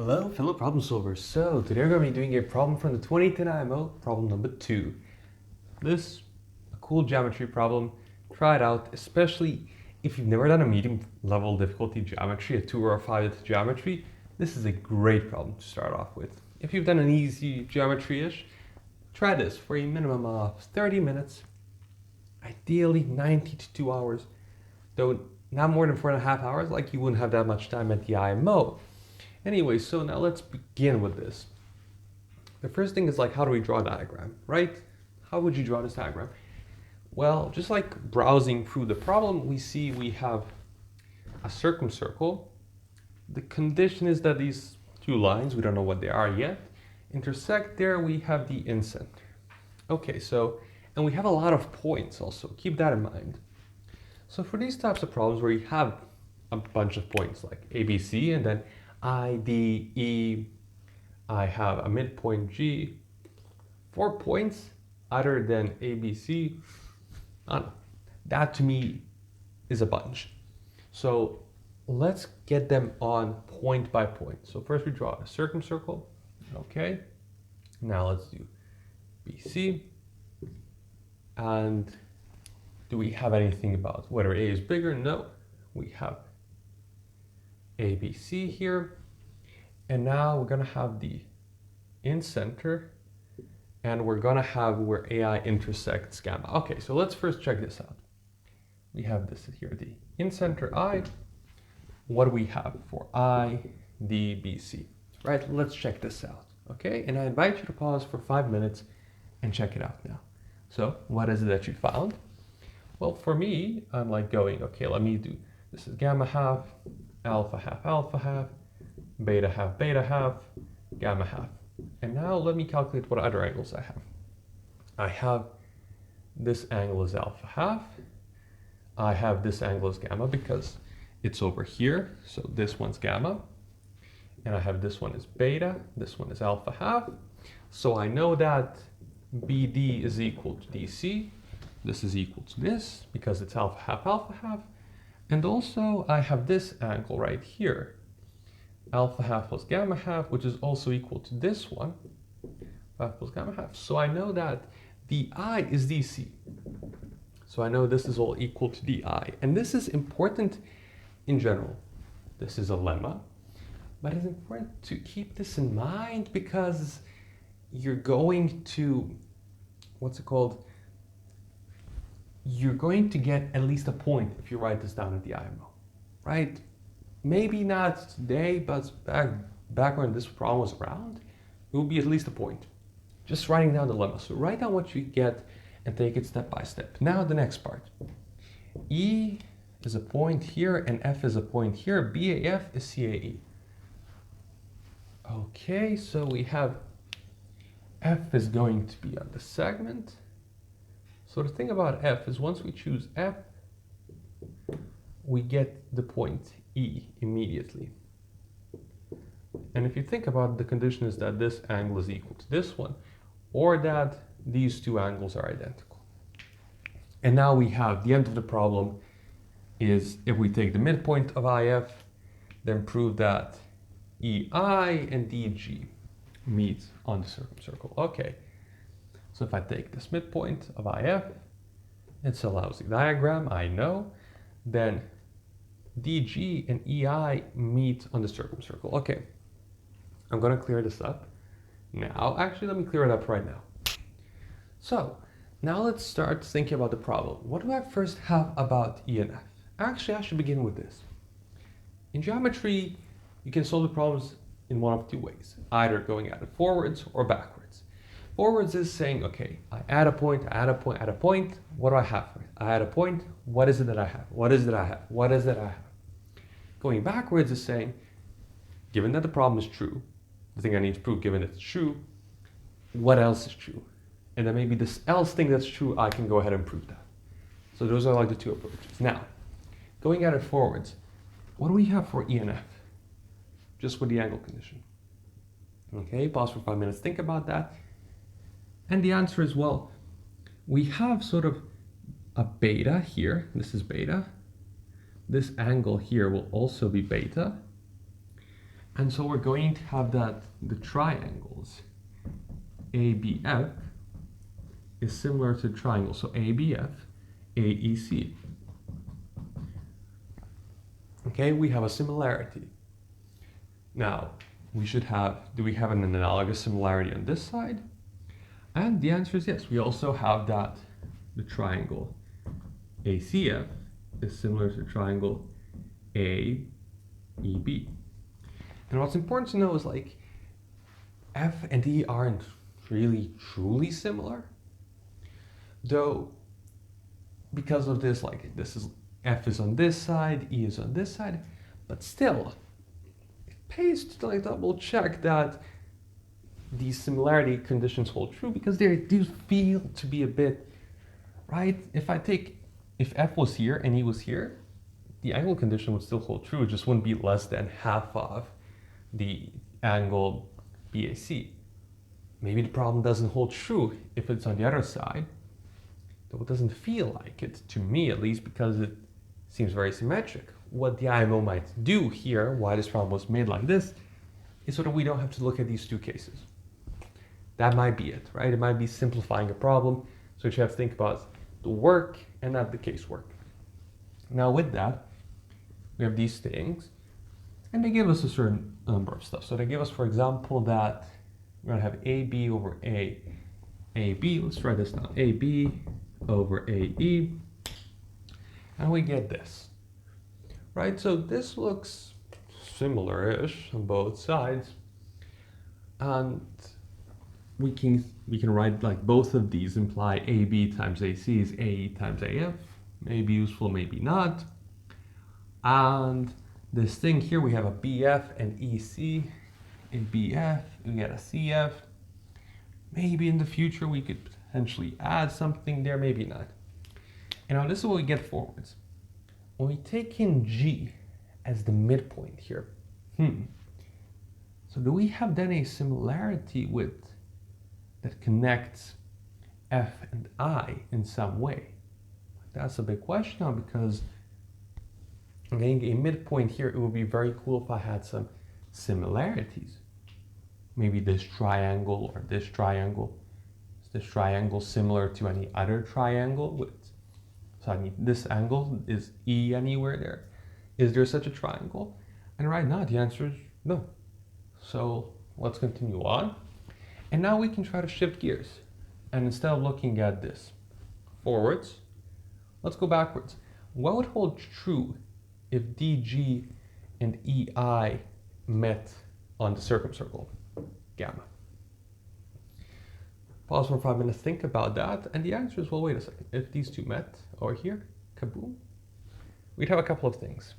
Hello, fellow problem solvers. So today we're going to be doing a problem from the 2010 IMO, problem number 2. This, a cool geometry problem. Try it out, especially if you've never done a medium level difficulty geometry, a 2 or a 5 geometry. This is a great problem to start off with. If you've done an easy geometry-ish, try this for a minimum of 30 minutes, ideally 90 to 2 hours, though not more than 4.5 hours, like you wouldn't have that much time at the IMO. Anyway, so now let's begin with this. The first thing is like, how do we draw a diagram, right? How would you draw this diagram? Well, just like browsing through the problem, we see we have a circumcircle. The condition is that these two lines, we don't know what they are yet, intersect there. We have the incenter. Okay, so, and we have a lot of points also. Keep that in mind. So for these types of problems where you have a bunch of points like A, B, C, and then I, D, E, I have a midpoint G, 4 points other than A, B, C, that to me is a bunch. So let's get them on point by point. So first we draw a circumcircle, okay? Now let's do BC, and do we have anything about whether A is bigger? No, we have ABC here, and now we're gonna have the incenter, and we're gonna have where AI intersects gamma. Okay, so let's first check this out. We have this here, the incenter I. What do we have for I, D, B, C? Right, let's check this out, okay? And I invite you to pause for 5 minutes and check it out now. So what is it that you found? Well, for me, I'm like going, okay, let me do, this is gamma half, alpha half, beta half, gamma half. And now let me calculate what other angles I have. I have this angle is alpha half. I have this angle is gamma because it's over here. So this one's gamma. And I have this one is beta. This one is alpha half. So I know that BD is equal to DC. This is equal to this because it's alpha half. And also I have this angle right here, alpha half plus gamma half, which is also equal to this one, half plus gamma half. So I know that DI is DC. So I know this is all equal to DI. And this is important in general. This is a lemma, but it's important to keep this in mind because you're going to, you're going to get at least a point if you write this down at the IMO, right? Maybe not today, but back when this problem was around, it will be at least a point. Just writing down the lemma. So write down what you get and take it step by step. Now the next part. E is a point here and F is a point here. BAF is CAE. Okay, so we have F is going to be on the segment. So the thing about F is once we choose F, we get the point E immediately. And if you think about it, the condition is that this angle is equal to this one, or that these two angles are identical. And now we have the end of the problem is if we take the midpoint of IF, then prove that EI and DG meet on the circumcircle. Okay. So if I take this midpoint of IF, it's a lousy diagram, I know, then DG and EI meet on the circumcircle. Okay, I'm gonna clear this up now. Actually, let me clear it up right now. So now let's start thinking about the problem. What do I first have about E and F? Actually, I should begin with this. In geometry, you can solve the problems in one of two ways, either going at it forwards or backwards. Forwards is saying, okay, I add a point, add a point. What do I have? I add a point. What is it that I have? What is it I have? What is it I have? Going backwards is saying, given that the problem is true, the thing I need to prove, given it's true, what else is true? And then maybe this else thing that's true, I can go ahead and prove that. So those are like the two approaches. Now, going at it forwards, what do we have for E and F? Just with the angle condition. Okay, pause for 5 minutes, think about that. And the answer is, well, we have sort of a beta here. This is beta. This angle here will also be beta. And so we're going to have that the triangles ABF is similar to the triangle. So ABF, AEC. Okay, we have a similarity. Now, we should have, do we have an analogous similarity on this side? And the answer is yes. We also have that the triangle ACF is similar to the triangle AEB. And what's important to know is like F and E aren't really truly similar, though because of this, like this is F is on this side, E is on this side, but still it pays to like double check that these similarity conditions hold true, because they do feel to be a bit, right? If F was here and E was here, the angle condition would still hold true. It just wouldn't be less than half of the angle BAC. Maybe the problem doesn't hold true if it's on the other side, though it doesn't feel like it, to me at least, because it seems very symmetric. What the IMO might do here, why this problem was made like this, is so that we don't have to look at these two cases. That might be it, right? It might be simplifying a problem, so you have to think about the work and not the casework. Now with that, we have these things, and they give us a certain number of stuff. So they give us, for example, that we're gonna have AB over AB. Let's write this down. AB over AE, and we get this, right? So this looks similar-ish on both sides, and we can write like both of these imply AB times AC is AE times AF. Maybe useful, maybe not. And this thing here, we have a BF and EC. A BF, we get a CF. Maybe in the future we could potentially add something there, maybe not. And now this is what we get forwards. When we take in G as the midpoint here, so do we have then a similarity with that connects F and I in some way? That's a big question now, because getting a midpoint here, it would be very cool if I had some similarities. Maybe this triangle or this triangle. Is this triangle similar to any other triangle? So I need this angle, is E anywhere there? Is there such a triangle? And right now the answer is no. So let's continue on. And now we can try to shift gears. And instead of looking at this forwards, let's go backwards. What would hold true if DG and EI met on the circumcircle, gamma? Pause for 5 minutes, think about that, and the answer is, well, wait a second. If these two met over here, kaboom, we'd have a couple of things.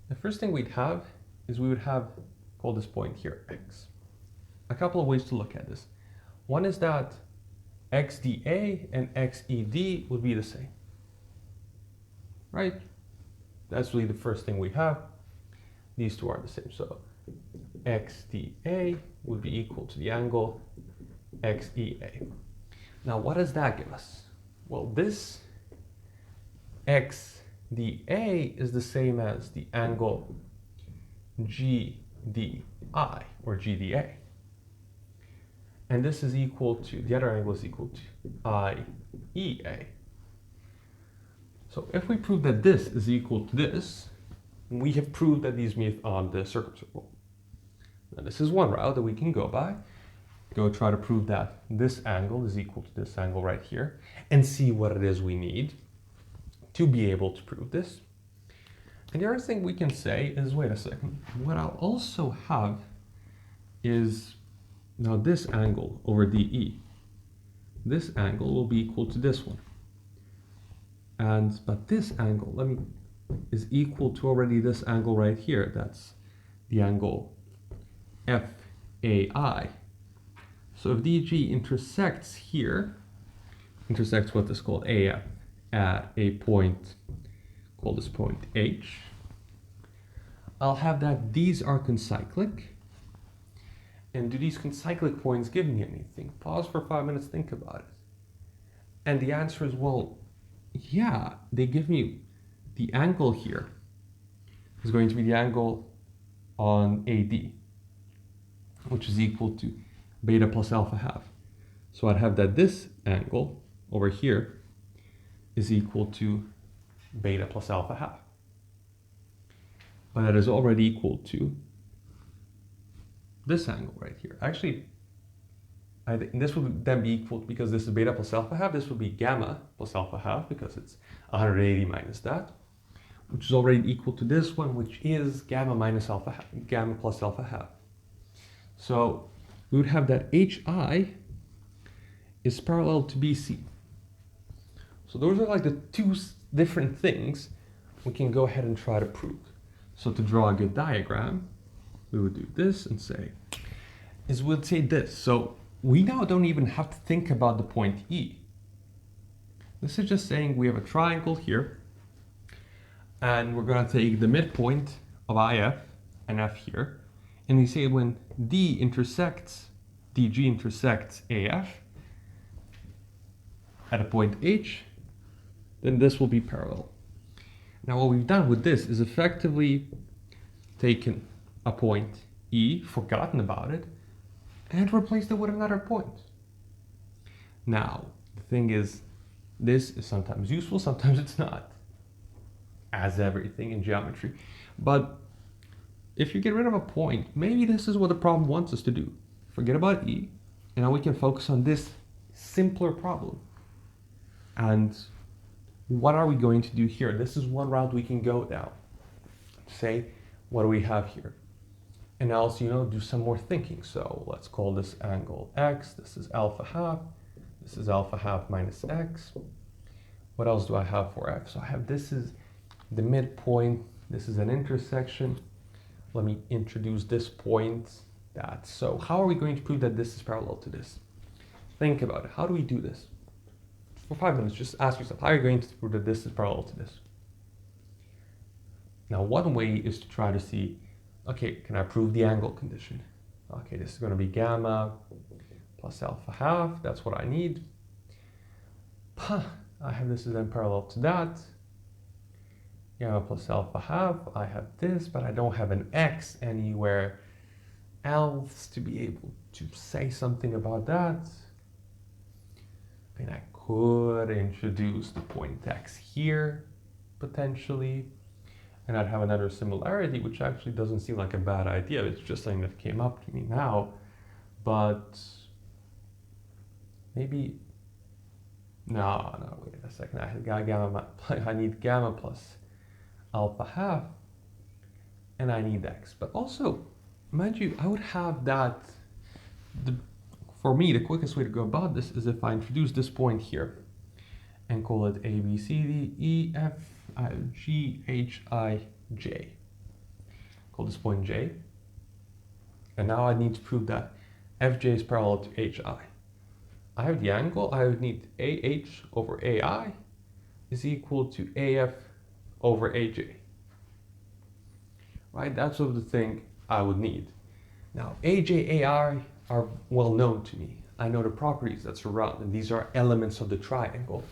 The first thing we'd have is we would have, call this point here X. A couple of ways to look at this. One is that XDA and XED would be the same, right? That's really the first thing we have. These two are the same. So XDA would be equal to the angle XEA. Now, what does that give us? Well, this XDA is the same as the angle GDI or GDA. And this is equal to, the other angle is equal to IEA. So if we prove that this is equal to this, we have proved that these meet on the circumcircle. Now this is one route that we can go by. Go try to prove that this angle is equal to this angle right here and see what it is we need to be able to prove this. And the other thing we can say is, wait a second, what I'll also have is now this angle over DE. This angle will be equal to this one. But this angle, is equal to already this angle right here. That's the angle FAI. So if DG intersects here, intersects what is called AF at a point, call this point H, I'll have that these are concyclic. And do these concyclic points give me anything? Pause for 5 minutes, think about it. And the answer is, well, yeah, they give me the angle here is going to be the angle on AD, which is equal to beta plus alpha half. So I'd have that this angle over here is equal to beta plus alpha half. But that is already equal to this angle right here. Actually, I think this would then be equal, because this is beta plus alpha half, this would be gamma plus alpha half, because it's 180 minus that, which is already equal to this one, which is gamma minus alpha half, gamma plus alpha half. So we would have that HI is parallel to BC. So those are like the two different things we can go ahead and try to prove. So to draw a good diagram, we would do this and say, we'd say this. So we now don't even have to think about the point E. This is just saying we have a triangle here, and we're going to take the midpoint of IF and F here, and we say when DG intersects AF at a point H, then this will be parallel. Now what we've done with this is effectively taken a point E, forgotten about it, and replaced it with another point. Now, the thing is, this is sometimes useful, sometimes it's not, as everything in geometry. But if you get rid of a point, maybe this is what the problem wants us to do. Forget about E, and now we can focus on this simpler problem. And what are we going to do here? This is one route we can go down. Say, what do we have here? And also, do some more thinking. So let's call this angle X. This is alpha half. This is alpha half minus X. What else do I have for F? So I have, this is the midpoint. This is an intersection. Let me introduce this point. So how are we going to prove that this is parallel to this? Think about it. How do we do this? For 5 minutes, just ask yourself, how are you going to prove that this is parallel to this? Now, one way is to try to see, okay, can I prove the angle condition? Okay, this is going to be gamma plus alpha half. That's what I need. I have this is then parallel to that. Gamma plus alpha half. I have this, but I don't have an X anywhere else to be able to say something about that. And I could introduce the point X here, potentially. And I'd have another similarity, which actually doesn't seem like a bad idea. It's just something that came up to me now. But maybe, no, wait a second. I need gamma plus alpha half, and I need X. But also, mind you, I would have that, for me, the quickest way to go about this is if I introduce this point here and call it A, B, C, D, E, F, G, H, I, J. Call this point J. And now I need to prove that Fj is parallel to Hi. I have the angle. I would need AH over AI is equal to AF over AJ. Right? That's sort of the thing I would need. Now, AJ, AI are well known to me. I know the properties that surround them. These are elements of the triangle.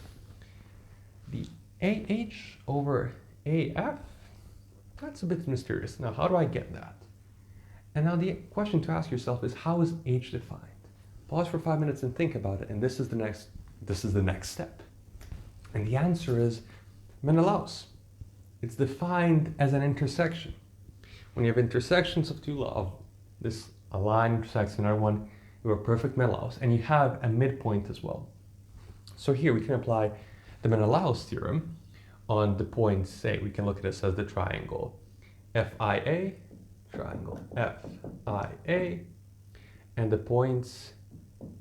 The AH over AF, that's a bit mysterious. Now, how do I get that? And now the question to ask yourself is, how is H defined? Pause for 5 minutes and think about it, and this is the next step. And the answer is Menelaus. It's defined as an intersection. When you have intersections of a line intersects another one, you have a perfect Menelaus, and you have a midpoint as well. So here we can apply the Menelaus theorem on the points. Say we can look at this as the triangle FIA, and the points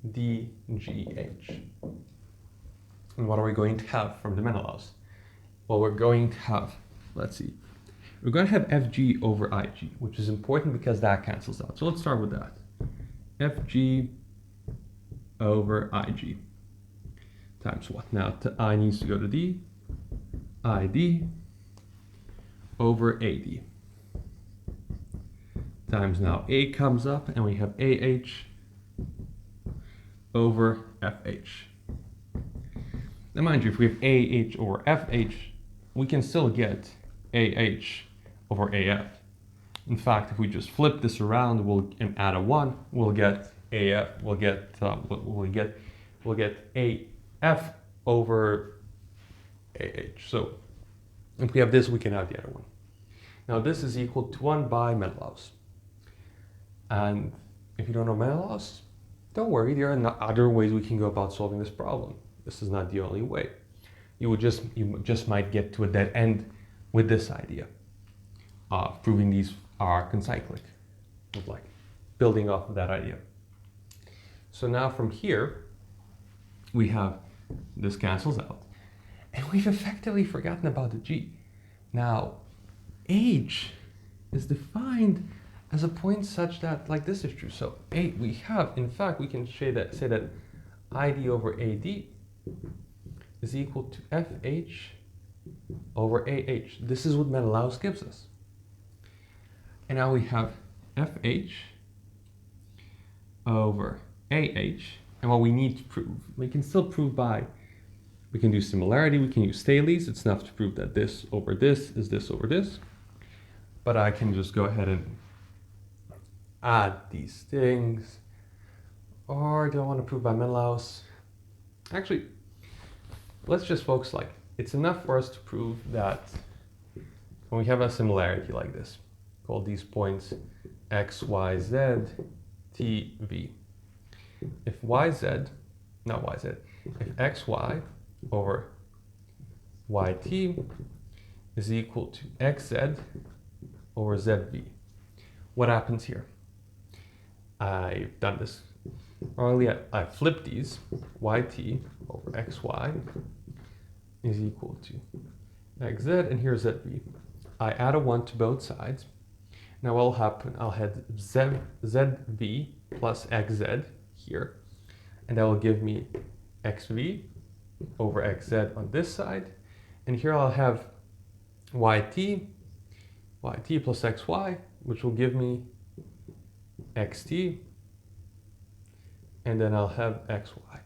DGH. And what are we going to have from the Menelaus? Well, we're going to have, let's see, we're going to have FG over IG, which is important because that cancels out. So let's start with that. FG over IG times what? Now I needs to go to D, ID over AD. Times now A comes up and we have AH over FH. Now mind you, if we have AH over FH, we can still get AH over AF. In fact, if we just flip this around, and add a 1, we'll get AF, we'll get AF over AH. So if we have this, we can have the other one. Now this is equal to 1 by Menelaus. And if you don't know Menelaus, don't worry, there are other ways we can go about solving this problem. This is not the only way. You just might get to a dead end with this idea of proving these are concyclic, like building off of that idea. So now from here, we have this cancels out, and we've effectively forgotten about the G. Now, H is defined as a point such that, like, this is true. So we have, in fact, we can say that ID over AD is equal to FH over AH. This is what Menelaus gives us. And now we have FH over AH, and what we need to prove, we can still prove we can do similarity, we can use Staley's. It's enough to prove that this over this is this over this. But I can just go ahead and add these things. Or do I want to prove by Menelaus? Actually, let's just focus, like, it's enough for us to prove that when we have a similarity like this, call these points x, y, z, t, v. If yz, not yz, if xy over yt is equal to xz over zv, what happens here? I've done this earlier. I flipped these. Yt over xy is equal to xz, and here's zv. I add a 1 to both sides. Now what will happen? I'll have zv plus xz here, and that will give me xv over xz on this side, and here I'll have yt plus xy, which will give me xt, and then I'll have xy.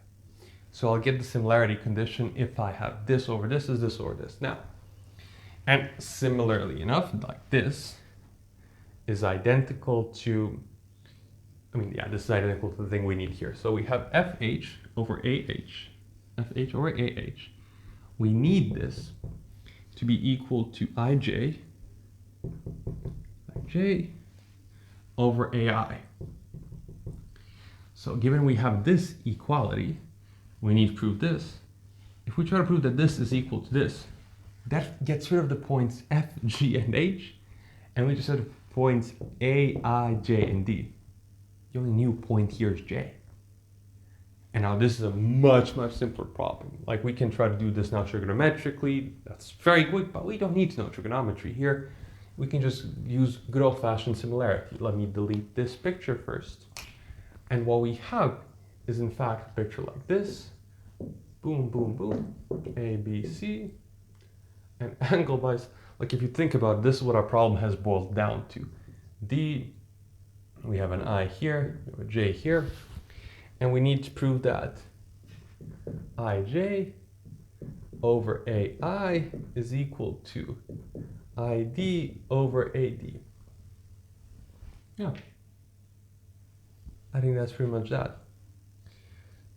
So I'll get the similarity condition if I have this over this is this over this. Now, and similarly enough, like this is identical to, this is identical to the thing we need here. So we have FH over AH, We need this to be equal to IJ over AI. So given we have this equality, we need to prove this. If we try to prove that this is equal to this, that gets rid of the points F, G, and H, and we just have points A, I, J, and D. The only new point here is J. And now this is a much, much simpler problem. Like, we can try to do this now trigonometrically. That's very good, but we don't need to know trigonometry here. We can just use good old-fashioned similarity. Let me delete this picture first. And what we have is, in fact, a picture like this. Boom, boom, boom. A, B, C. And angle by, like, if you think about it, this is what our problem has boiled down to. D, we have an I here, we have a J here, and we need to prove that IJ over AI is equal to ID over AD. Yeah, I think that's pretty much that.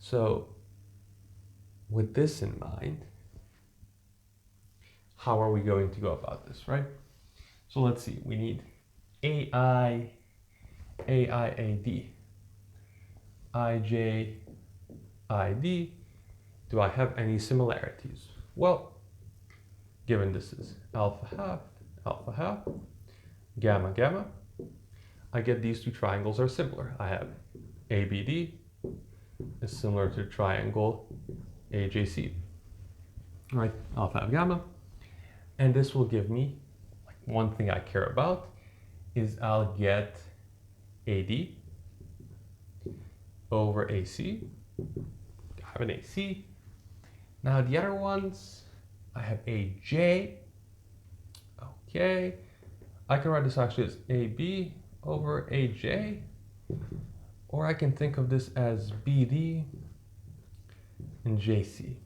So with this in mind, how are we going to go about this, right? So let's see, we need AI, AIAD, IJ, ID. Do I have any similarities? Well, given this is alpha half, gamma, gamma, I get these two triangles are similar. I have ABD is similar to triangle AJC, right? Alpha half, gamma. And this will give me, like, one thing I care about is I'll get AD over AC. I have an AC. Now the other ones, I have AJ. Okay. I can write this actually as AB over AJ. Or I can think of this as BD and JC.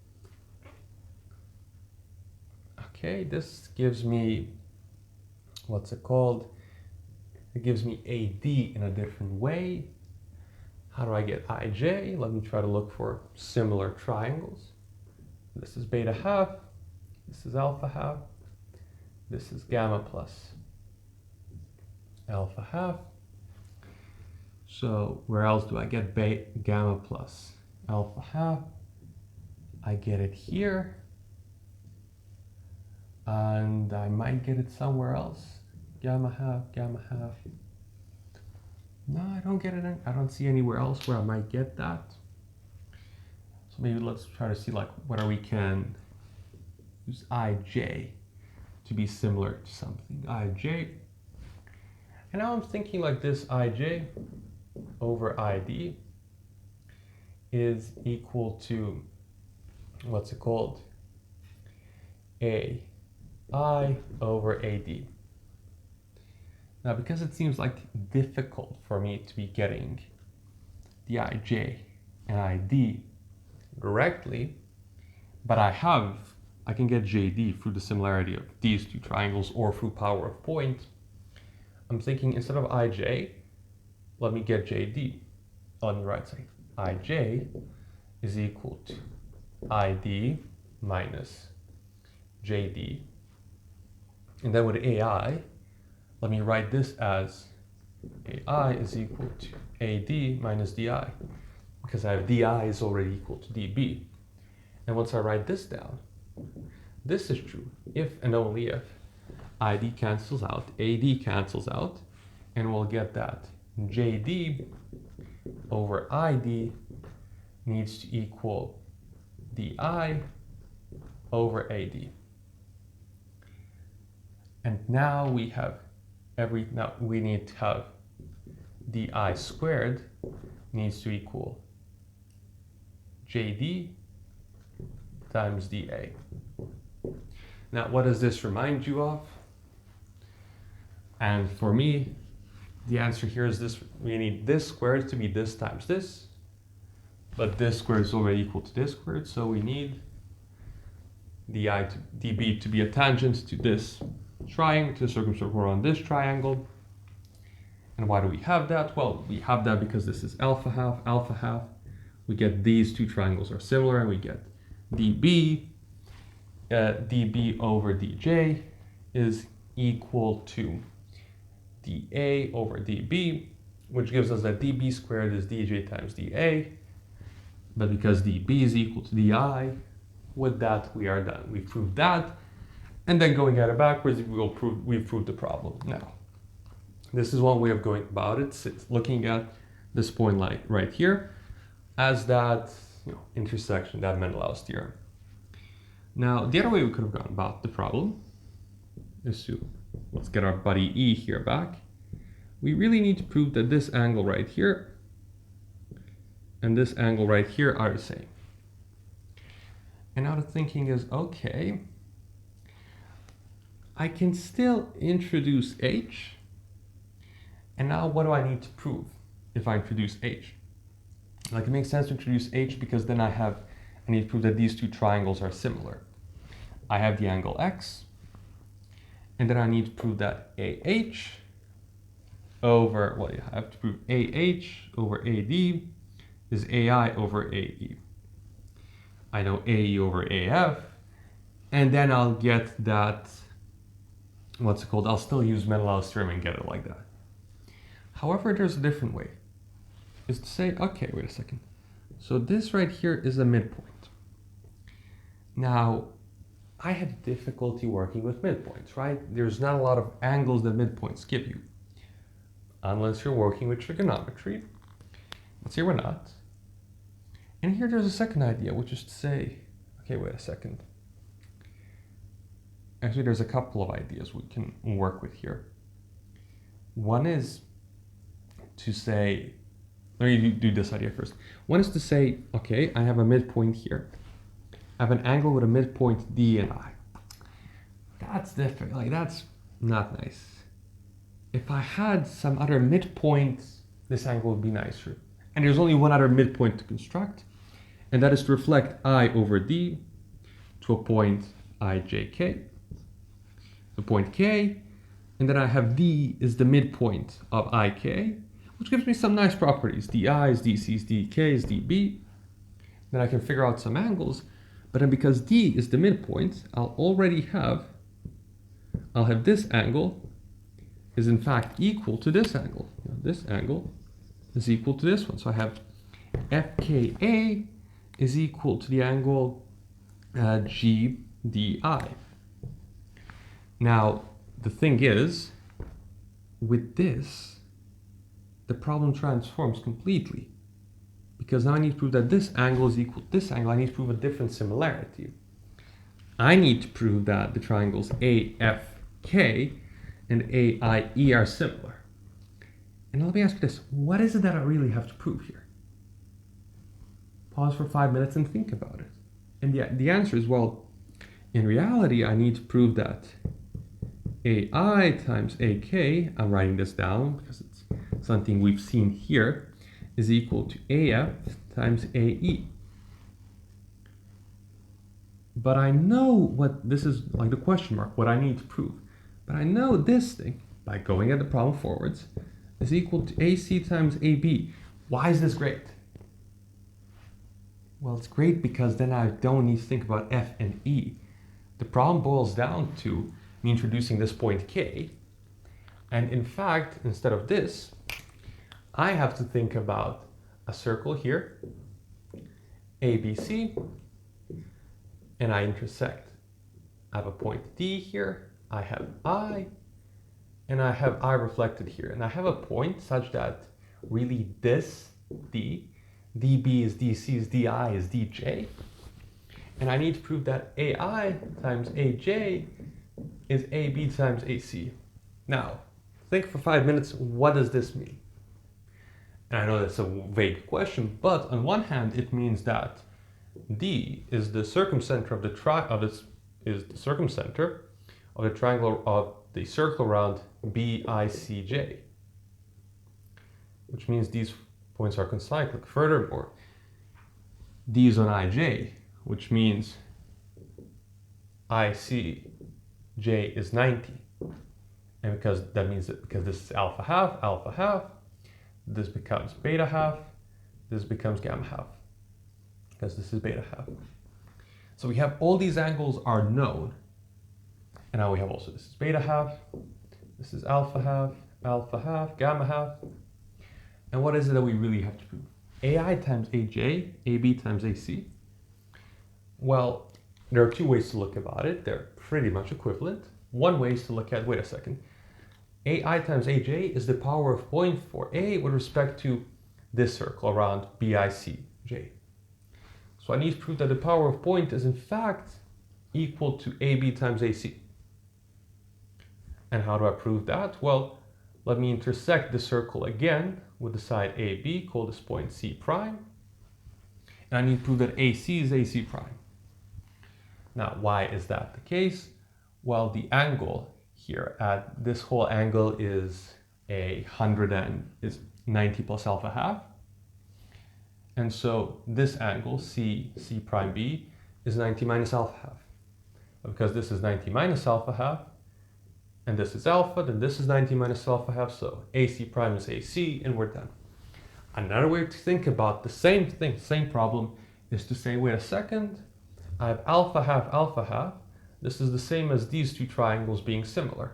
Okay, this gives me, what's it called? It gives me AD in a different way. How do I get IJ? Let me try to look for similar triangles. This is beta half, this is alpha half, this is gamma plus alpha half. So where else do I get gamma plus alpha half? I get it here, and I might get it somewhere else. Gamma half, gamma half. No, I don't get it. I don't see anywhere else where I might get that. So maybe let's try to see like whether we can use IJ to be similar to something. IJ. And now I'm thinking like this IJ over ID is equal to, what's it called? AI over AD. Now, because it seems like difficult for me to be getting the IJ and ID directly, but I can get JD through the similarity of these two triangles or through power of point, I'm thinking instead of IJ, let me get JD on the right side. IJ is equal to ID minus JD. And then with AI, let me write this as AI is equal to AD minus DI, because I have DI is already equal to DB. And once I write this down, this is true if and only if ID cancels out, AD cancels out, and we'll get that JD over ID needs to equal DI over AD. And now we have now we need to have DI squared needs to equal JD times DA. Now, what does this remind you of? And for me, the answer here is this: we need this squared to be this times this, but this squared is already equal to this squared, so we need DB to be a tangent to this triangle, to the circumcircle around this triangle. And why do we have that? Well, we have that because this is alpha half, alpha half. We get these two triangles are similar, and we get DB, DB over DJ is equal to DA over DB, which gives us that DB squared is DJ times DA. But because DB is equal to DI, with that we are done. We've proved that. And then going at it backwards, we've proved the problem. Now, this is one way of going about it. It's looking at this point line right here as that intersection, that Mendelau's theorem. Now, the other way we could have gone about the problem is to, let's get our buddy E here back. We really need to prove that this angle right here and this angle right here are the same. And now the thinking is, okay, I can still introduce H. And now what do I need to prove if I introduce H? Like, it makes sense to introduce H because then I need to prove that these two triangles are similar. I have the angle X, and then I need to prove that AH over, well, I have to prove AH over AD is AI over AE. I know AE over AF, and then I'll get that, what's it called? I'll still use Mendelau's theorem and get it like that. However, there's a different way. Is to say, okay, wait a second. So this right here is a midpoint. Now, I have difficulty working with midpoints, right? There's not a lot of angles that midpoints give you, unless you're working with trigonometry. Let's say we're not. And here there's a second idea, which is to say, okay, wait a second. Actually, there's a couple of ideas we can work with here. One is to say, let me do this idea first. One is to say, okay, I have a midpoint here. I have an angle with a midpoint D and I. That's different, like that's not nice. If I had some other midpoint, this angle would be nicer. And there's only one other midpoint to construct, and that is to reflect I over D to a point IJK. The point K, And then I have D is the midpoint of IK, which gives me some nice properties. DI is DC is DK is DB. Then I can figure out some angles. But then because D is the midpoint, I'll have this angle is in fact equal to this angle. This angle is equal to this one. So I have FKA is equal to the angle GDI. Now, the thing is, with this, the problem transforms completely. Because now I need to prove that this angle is equal to this angle. I need to prove a different similarity. I need to prove that the triangles AFK and AIE are similar. And let me ask you this, what is it that I really have to prove here? Pause for 5 minutes and think about it. And the answer is, well, in reality, I need to prove that AI times AK, I'm writing this down because it's something we've seen here, is equal to AF times AE. But I know what this is, like the question mark, what I need to prove. But I know this thing, by going at the problem forwards, is equal to AC times AB. Why is this great? Well, it's great because then I don't need to think about F and E. The problem boils down to me introducing this point K. And in fact, instead of this, I have to think about a circle here, ABC, and I intersect. I have a point D here, I have I, and I have I reflected here. And I have a point such that really this D, DB is DC is DI is DJ. And I need to prove that AI times AJ is AB times AC. Now, think for 5 minutes, what does this mean? And I know that's a vague question, but on one hand, it means that D is the circumcenter of the circumcenter of the triangle of the circle around BICJ, which means these points are concyclic. Furthermore, D is on IJ, which means ICJ is 90. And because that means that because this is alpha half, this becomes beta half, this becomes gamma half, because this is beta half. So we have all these angles are known. And now we have also this is beta half, this is alpha half, gamma half. And what is it that we really have to prove? AI times AJ, AB times AC. Well, there are two ways to look about it. They're pretty much equivalent. One way is to look at, wait a second, AI times AJ is the power of point for A with respect to this circle around BICJ. So I need to prove that the power of point is in fact equal to AB times AC. And how do I prove that? Well, let me intersect the circle again with the side AB, call this point C prime. And I need to prove that AC is AC prime. Now, why is that the case? Well, the angle here at this whole angle is 90 plus alpha half. And so this angle, C prime B, is 90 minus alpha half. Because this is 90 minus alpha half, and this is alpha, then this is 90 minus alpha half, so AC prime is AC, and we're done. Another way to think about the same thing, same problem, is to say, wait a second, I have alpha half. This is the same as these two triangles being similar.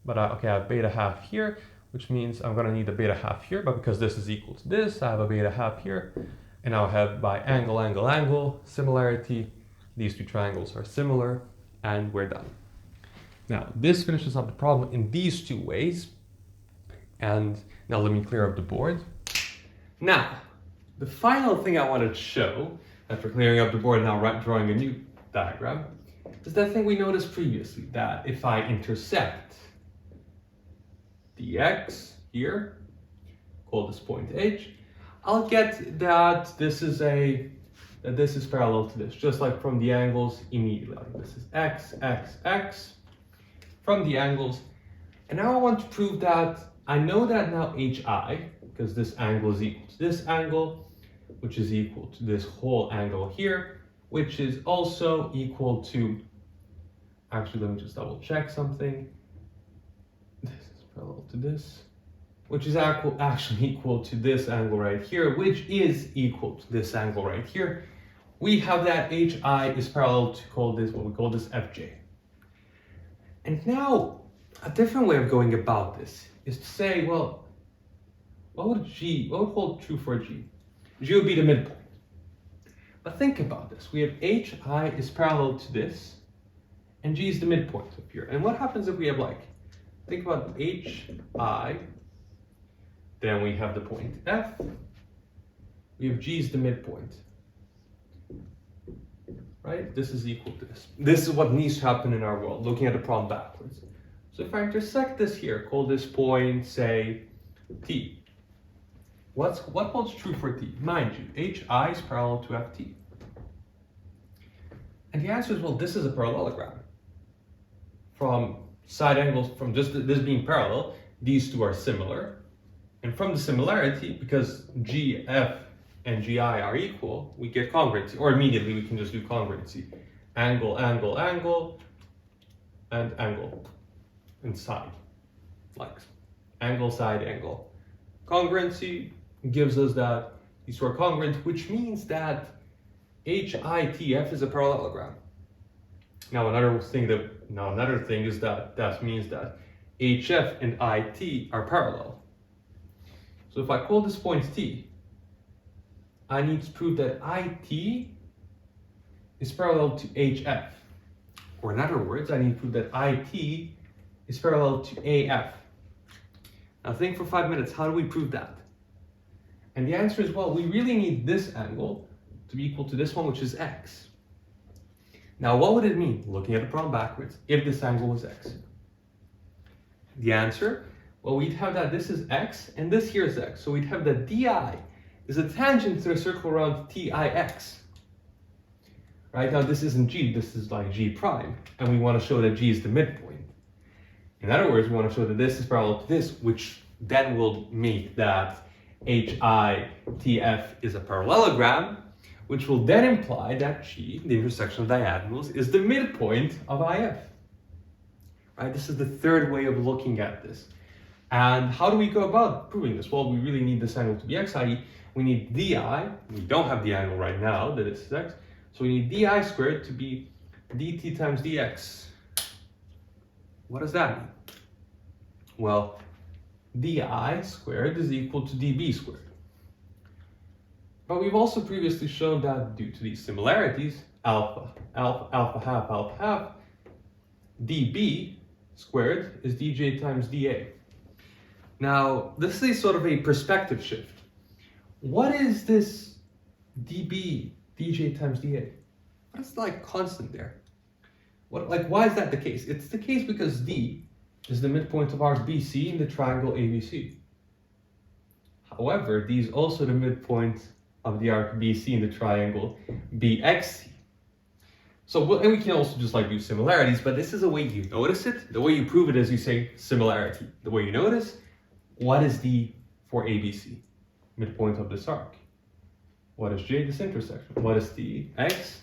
But I have beta half here, which means I'm going to need a beta half here, but because this is equal to this, I have a beta half here. And now I have by angle, similarity, these two triangles are similar, and we're done. Now, this finishes up the problem in these two ways. And now let me clear up the board. Now, the final thing I wanted to show, after clearing up the board and now drawing a new diagram, is that thing we noticed previously, that if I intersect the x here, call this point H, I'll get that this is parallel to this, just like from the angles immediately. This is x, from the angles. And now I want to prove that I know that now HI, because this angle is equal to this angle, which is equal to this whole angle here, which is also equal to, actually let me just double check something. parallel to this, which is actually equal to this angle right here, which is equal to this angle right here. We have that HI is parallel to what we call this FJ. And now, a different way of going about this is to say, well, what would hold true for G? G would be the midpoint. But think about this. We have HI is parallel to this, and G is the midpoint up here. And what happens if we have think about HI, then we have the point F, we have G is the midpoint. Right? This is equal to this. This is what needs to happen in our world, looking at the problem backwards. So if I intersect this here, call this point, say, T. What holds true for T? Mind you, HI is parallel to FT. And the answer is, well, this is a parallelogram. From side angles, from just this being parallel, these two are similar. And from the similarity, because GF and GI are equal, we get congruency. Or immediately we can just do congruency. Angle, angle, angle, and angle. And side. Like angle, side, angle. Congruency gives us that these two are congruent, which means that HITF is a parallelogram. Now another thing is that means that HF and IT are parallel. So if I call this point T, I need to prove that IT is parallel to HF. Or in other words, I need to prove that IT is parallel to AF. Now think for 5 minutes, how do we prove that? And the answer is, well, we really need this angle to be equal to this one, which is X. Now, what would it mean, looking at the problem backwards, if this angle was X? The answer, well, we'd have that this is X, and this here is X. So we'd have that DI is a tangent to a circle around TIX. Right, now this isn't G, this is like G prime, and we want to show that G is the midpoint. In other words, we want to show that this is parallel to this, which then will make that HITF is a parallelogram, which will then imply that G, the intersection of diagonals, is the midpoint of IF. Right, this is the third way of looking at this. And how do we go about proving this? Well, we really need this angle to be X, i.e. we need DI, we don't have the angle right now, that is X, so we need DI squared to be dt times dx. What does that mean? Well, DI squared is equal to dB squared. But we've also previously shown that due to these similarities, alpha half, dB squared is dJ times dA. Now, this is sort of a perspective shift. What is this dB, dJ times dA? What is constant there? Why is that the case? It's the case because D is the midpoint of arc BC in the triangle ABC. However, D is also the midpoint of the arc BC in the triangle BXC. So, and we can also just do similarities, but this is a way you notice it. The way you prove it is you say similarity. The way you notice, what is D for ABC? Midpoint of this arc. What is J? This intersection. What is T? X.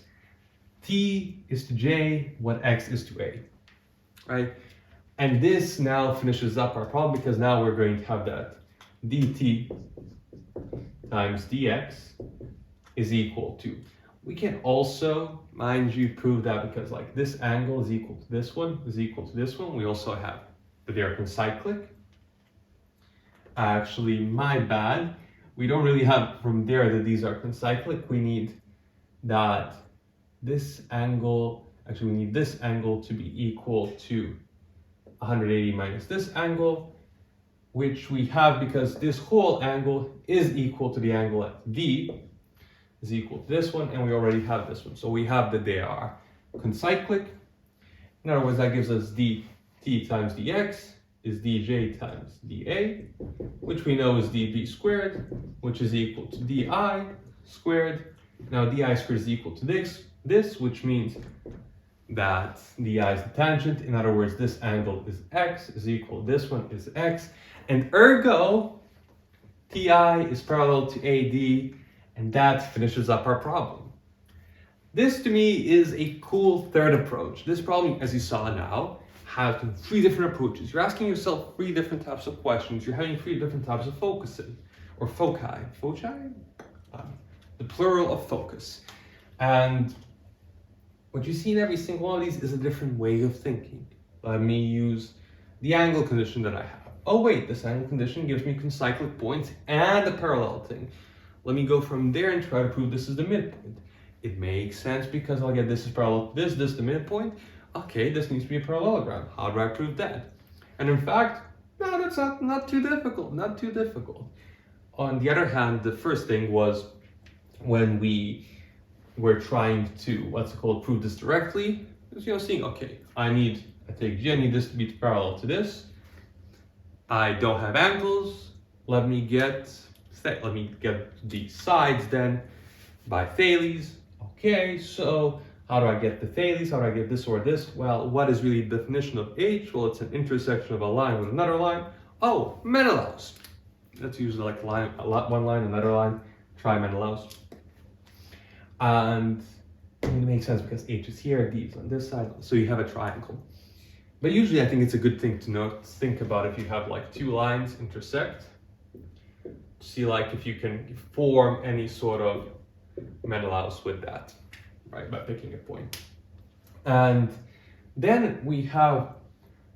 T is to J, what X is to A. Right? And this now finishes up our problem because now we're going to have that dt times dx is equal to. We can also, mind you, prove that because this angle is equal to this one, is equal to this one. We also have that they are concyclic. Actually, my bad. We don't really have from there that these are concyclic. We need that this angle, actually we need this angle to be equal to 180 minus this angle, which we have because this whole angle is equal to the angle at D, is equal to this one, and we already have this one. So we have that they are concyclic. In other words, that gives us dt times dx is dj times dA, which we know is dB squared, which is equal to di squared. Now di squared is equal to this, which means that di is the tangent. In other words, this angle is x, is equal to this one is x, and ergo, ti is parallel to AD, and that finishes up our problem. This to me is a cool third approach. This problem, as you saw now, have three different approaches. You're asking yourself three different types of questions. You're having three different types of focusing, or foci. Foci? The plural of focus. And what you see in every single one of these is a different way of thinking. Let me use the angle condition that I have. Oh wait, this angle condition gives me concyclic points and a parallel thing. Let me go from there and try to prove this is the midpoint. It makes sense because I'll get this is parallel to this the midpoint. Okay, this needs to be a parallelogram. How do I prove that? And in fact, no, that's not too difficult, not too difficult. On the other hand, the first thing was when we were trying to, prove this directly, is, seeing, okay, I take G, I need this to be parallel to this. I don't have angles. Let me get the sides then by Thales. Okay, so how do I get the Thales? How do I get this or this? Well, what is really the definition of H? Well, it's an intersection of a line with another line. Oh, Menelaus. That's usually like one line, another line. Try Menelaus. And it makes sense because H is here, D is on this side, so you have a triangle. But usually I think it's a good thing to think about if you have like two lines intersect. See like if you can form any sort of Menelaus with that, right, by picking a point. And then we have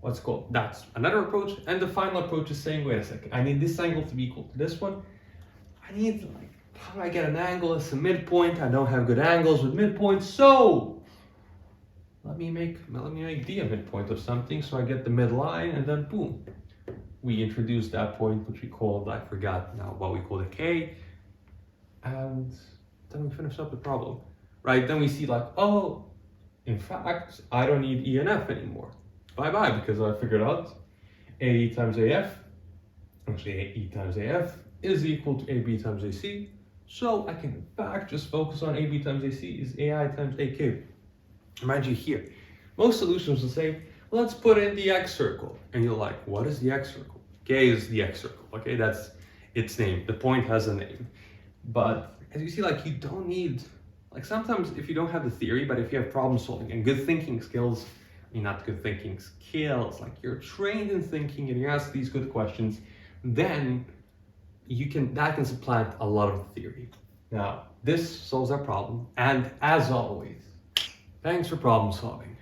that's another approach. And the final approach is saying, wait a second, I need this angle to be equal to this one. I need how do I get an angle as a midpoint? I don't have good angles with midpoints, so let me make D a midpoint of something, so I get the midline, and then boom, we introduce that point, which we called, I forgot now what we call the K, and then we finish up the problem, right? Then we see like, oh, in fact, I don't need E and F anymore. Bye-bye, because I figured out AE times AF, actually AE times AF is equal to AB times AC. So I can in fact just focus on AB times AC is AI times AK. Mind you here, most solutions will say, well, let's put in the X circle. And you're like, what is the X circle? K is the X circle, okay? That's its name. The point has a name. But as you see, like you don't need, like sometimes if you don't have the theory, but if you have problem solving and good thinking skills, not good thinking skills, like you're trained in thinking and you ask these good questions, then that can supplant a lot of theory. Now, this solves our problem, and as always, thanks for problem solving.